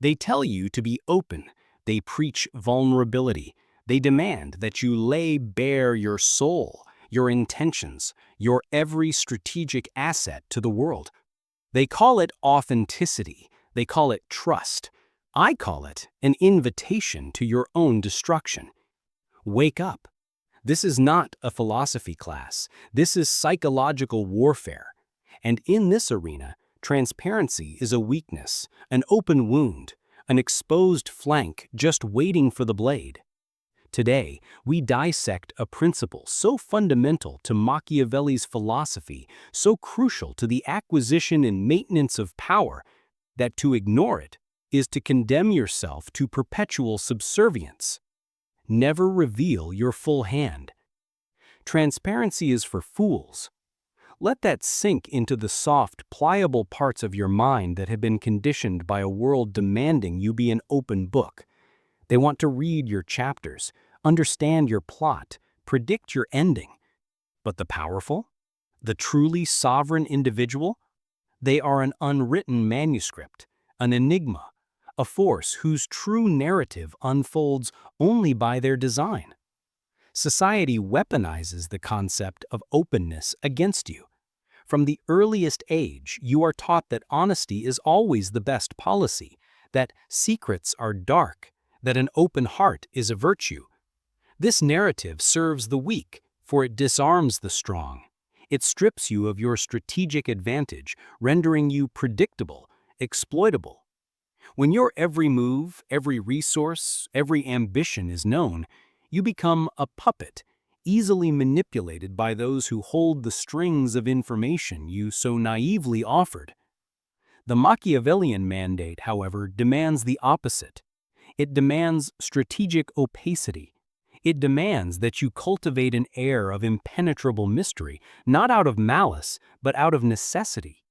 They tell you to be open. They preach vulnerability. They demand that you lay bare your soul, your intentions, your every strategic asset to the world. They call it authenticity. They call it trust. I call it an invitation to your own destruction. Wake up. This is not a philosophy class. This is psychological warfare. And in this arena, transparency is a weakness, an open wound, an exposed flank just waiting for the blade. Today, we dissect a principle so fundamental to Machiavelli's philosophy, so crucial to the acquisition and maintenance of power, that to ignore it is to condemn yourself to perpetual subservience. Never reveal your full hand. Transparency is for fools. Let that sink into the soft, pliable parts of your mind that have been conditioned by a world demanding you be an open book. They want to read your chapters, understand your plot, predict your ending. But the powerful, the truly sovereign individual, they are an unwritten manuscript, an enigma, a force whose true narrative unfolds only by their design. Society weaponizes the concept of openness against you. From the earliest age, you are taught that honesty is always the best policy, that secrets are dark, that an open heart is a virtue. This narrative serves the weak, for it disarms the strong. It strips you of your strategic advantage, rendering you predictable, exploitable. When your every move, every resource, every ambition is known, you become a puppet, easily manipulated by those who hold the strings of information you so naively offered. The Machiavellian mandate, however, demands the opposite. It demands strategic opacity. It demands that you cultivate an air of impenetrable mystery, not out of malice, but out of necessity.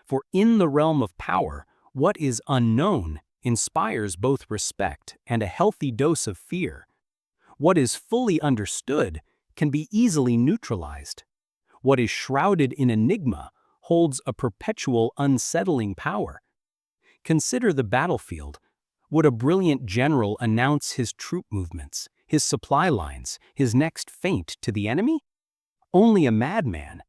For in the realm of power, what is unknown inspires both respect and a healthy dose of fear. What is fully understood can be easily neutralized. What is shrouded in enigma holds a perpetual unsettling power. Consider the battlefield. Would a brilliant general announce his troop movements, his supply lines, his next feint to the enemy? Only a madman.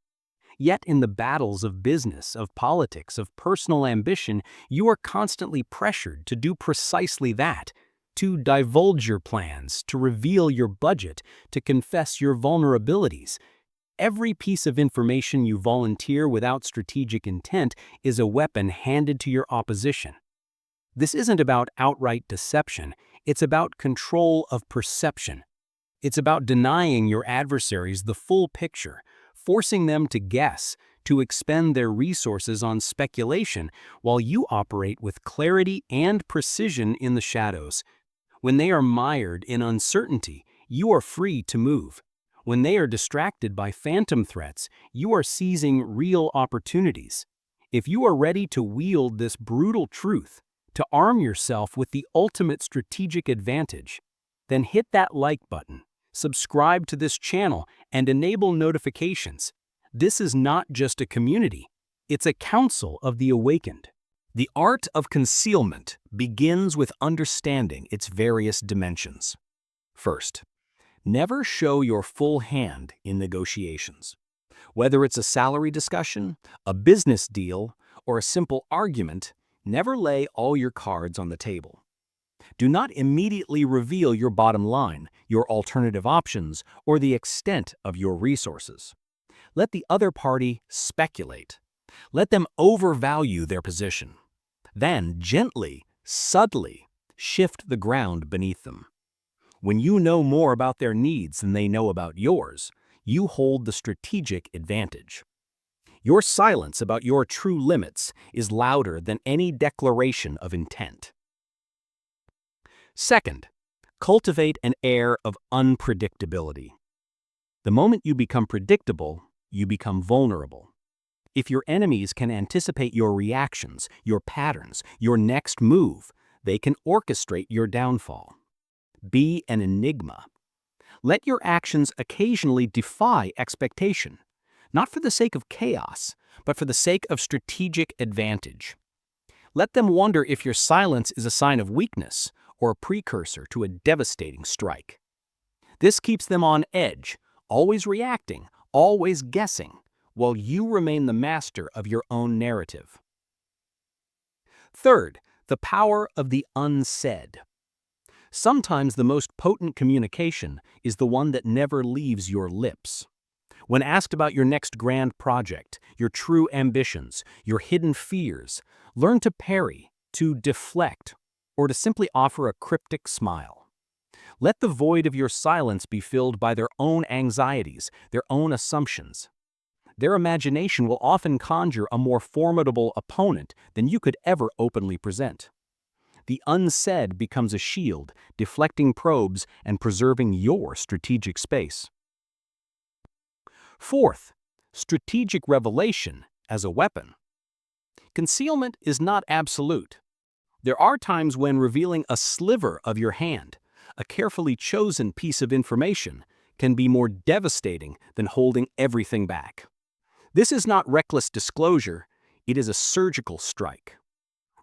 Yet in the battles of business, of politics, of personal ambition, you are constantly pressured to do precisely that, to divulge your plans, to reveal your budget, to confess your vulnerabilities. Every piece of information you volunteer without strategic intent is a weapon handed to your opposition. This isn't about outright deception, it's about control of perception. It's about denying your adversaries the full picture, forcing them to guess, to expend their resources on speculation while you operate with clarity and precision in the shadows. When they are mired in uncertainty, you are free to move. When they are distracted by phantom threats, you are seizing real opportunities. If you are ready to wield this brutal truth, to arm yourself with the ultimate strategic advantage, then hit that like button, subscribe to this channel, and enable notifications. This is not just a community, it's a council of the awakened. The art of concealment begins with understanding its various dimensions. First, never show your full hand in negotiations. Whether it's a salary discussion, a business deal, or a simple argument, never lay all your cards on the table. Do not immediately reveal your bottom line, your alternative options, or the extent of your resources. Let the other party speculate. Let them overvalue their position. Then gently, subtly, shift the ground beneath them. When you know more about their needs than they know about yours, you hold the strategic advantage. Your silence about your true limits is louder than any declaration of intent. Second, cultivate an air of unpredictability. The moment you become predictable, you become vulnerable. If your enemies can anticipate your reactions, your patterns, your next move, they can orchestrate your downfall. Be an enigma. Let your actions occasionally defy expectation, not for the sake of chaos, but for the sake of strategic advantage. Let them wonder if your silence is a sign of weakness or a precursor to a devastating strike. This keeps them on edge, always reacting, always guessing, while you remain the master of your own narrative. Third, the power of the unsaid. Sometimes the most potent communication is the one that never leaves your lips. When asked about your next grand project, your true ambitions, your hidden fears, learn to parry, to deflect, or to simply offer a cryptic smile. Let the void of your silence be filled by their own anxieties, their own assumptions. Their imagination will often conjure a more formidable opponent than you could ever openly present. The unsaid becomes a shield, deflecting probes and preserving your strategic space. Fourth, strategic revelation as a weapon. Concealment is not absolute. There are times when revealing a sliver of your hand, a carefully chosen piece of information, can be more devastating than holding everything back. This is not reckless disclosure, it is a surgical strike.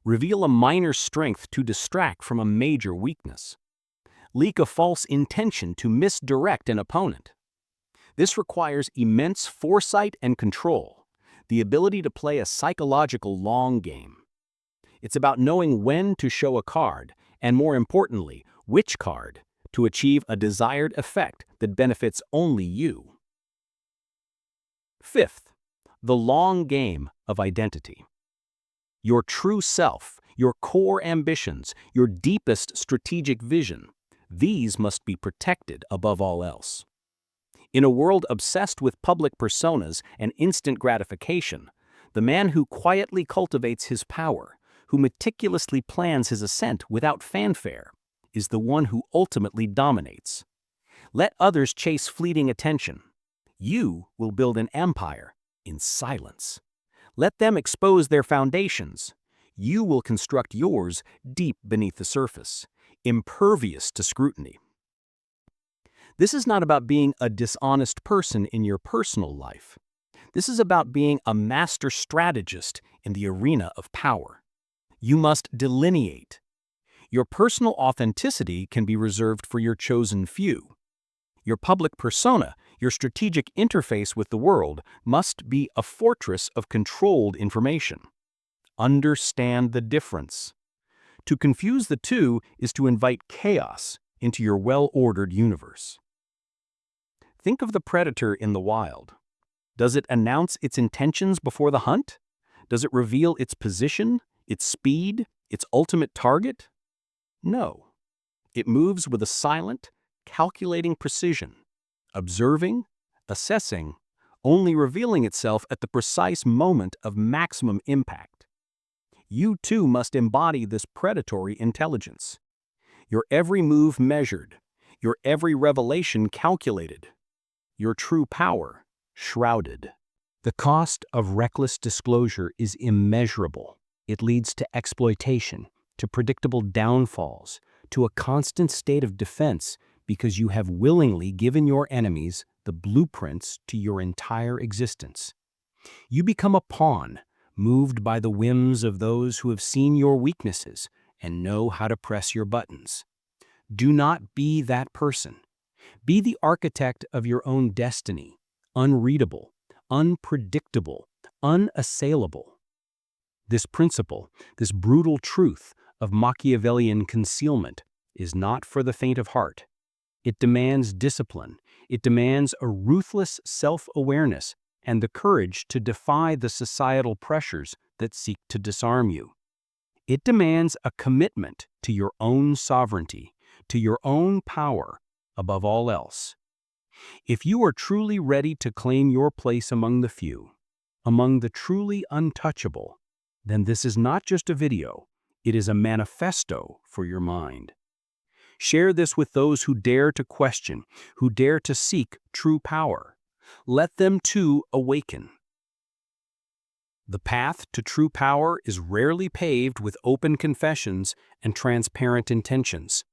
Reveal a minor strength to distract from a major weakness. Leak a false intention to misdirect an opponent. This requires immense foresight and control, the ability to play a psychological long game. It's about knowing when to show a card, and more importantly, which card, to achieve a desired effect that benefits only you. Fifth, the long game of identity. Your true self, your core ambitions, your deepest strategic vision, these must be protected above all else. In a world obsessed with public personas and instant gratification, the man who quietly cultivates his power, who meticulously plans his ascent without fanfare, is the one who ultimately dominates. Let others chase fleeting attention. You will build an empire in silence. Let them expose their foundations. You will construct yours deep beneath the surface, impervious to scrutiny. This is not about being a dishonest person in your personal life. This is about being a master strategist in the arena of power. You must delineate. Your personal authenticity can be reserved for your chosen few. Your public persona, your strategic interface with the world, must be a fortress of controlled information. Understand the difference. To confuse the two is to invite chaos into your well-ordered universe. Think of the predator in the wild. Does it announce its intentions before the hunt? Does it reveal its position, its speed, its ultimate target? No. It moves with a silent, calculating precision, observing, assessing, only revealing itself at the precise moment of maximum impact. You too must embody this predatory intelligence. Your every move measured, your every revelation calculated, your true power shrouded. The cost of reckless disclosure is immeasurable. It leads to exploitation, to predictable downfalls, to a constant state of defense because you have willingly given your enemies the blueprints to your entire existence. You become a pawn, moved by the whims of those who have seen your weaknesses and know how to press your buttons. Do not be that person. Be the architect of your own destiny, unreadable, unpredictable, unassailable. This principle, this brutal truth of Machiavellian concealment, is not for the faint of heart. It demands discipline. It demands a ruthless self-awareness and the courage to defy the societal pressures that seek to disarm you. It demands a commitment to your own sovereignty, to your own power, above all else. If you are truly ready to claim your place among the few, among the truly untouchable, then this is not just a video, it is a manifesto for your mind. Share this with those who dare to question, who dare to seek true power. Let them too awaken. The path to true power is rarely paved with open confessions and transparent intentions.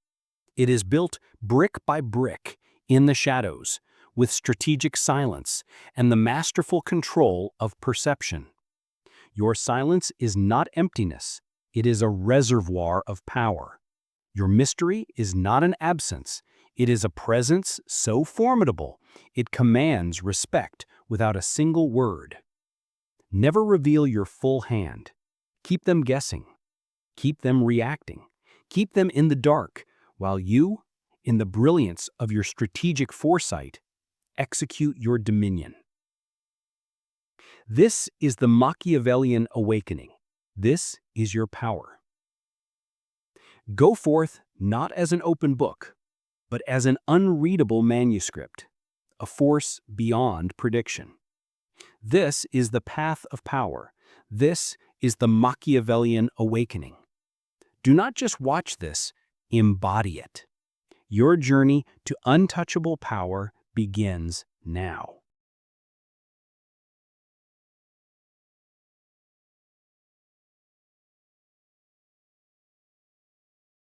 It is built brick by brick in the shadows, with strategic silence and the masterful control of perception. Your silence is not emptiness, It is a reservoir of power. Your mystery is not an absence. It is a presence so formidable, it commands respect without a single word. Never reveal your full hand. Keep them guessing. Keep them reacting. Keep them in the dark, while you, in the brilliance of your strategic foresight, execute your dominion. This is the Machiavellian awakening. This is your power. Go forth not as an open book, but as an unreadable manuscript, a force beyond prediction. This is the path of power. This is the Machiavellian awakening. Do not just watch this, embody it. Your journey to untouchable power begins now.